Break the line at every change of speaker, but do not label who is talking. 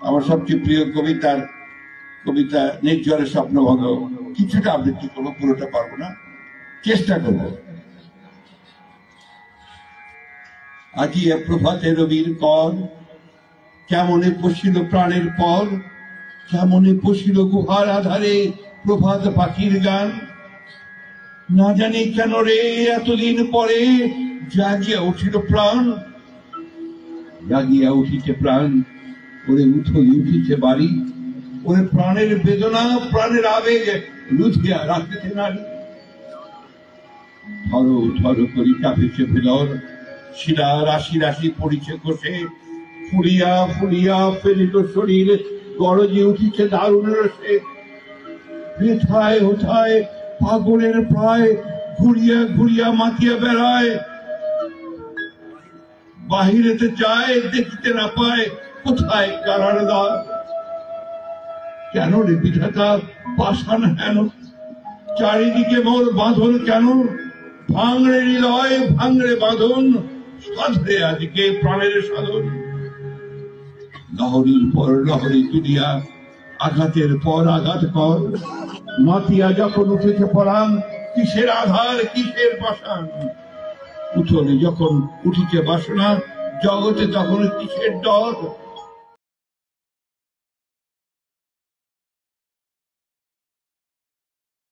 আমার সবচেয়ে প্রিয় কবিতা নির্ঝরের স্বপ্নভঙ্গ কিছুটা আবৃত্তি করবো, পুরোটা পারবো না, চেষ্টা করব। আজি প্রভাতে রবির কর, কেমনে পশিল প্রাণের পর, কেমনে পশিল গুহার আধারে প্রভাত পাখির গান। না জানি কেন রে এতদিন পরে জাগিয়া উঠিল প্রাণ, জাগিয়া উঠিছে প্রাণ, ওরে উঠোই উঠিছে বাড়ি, ওরে প্রাণের বেদনা প্রাণের আবেগ লুথিয়া রাখিতে নারী। ধরো ধরো করি কাঁপিছে ভেলর, শিরা রাশি রাশি পড়িছে কোষে, ফুলিয়া ফুলিয়া ফেলিল শরীর, গরজে উঠিছে দারুণ রসে। হেথায় হোথায় পাগলের প্রায় ঘুরিয়া ঘুরিয়া মাতিয়া বেড়ায়, বাহিরেতে যায় দেখিতে না পায় কোথায় কারার দ্বার। কেন রে বিধাতা পাষাণ হেন, চারিদিকে মোর বাঁধন কেন, ভাঙড়ে হৃদয় ভাঙড়ে বাঁধন, সাধরে আজকে প্রাণের সাধন। লহরীর পর লহরী তুলিয়া আঘাতের পর আঘাত কর, মাতিয়া যখন উঠেছে পরাণ, কিসের আধার কিসের পাষাণ। উঠোনে যখন উঠিছে বাসনা, জগতে তখন কিসের ডর।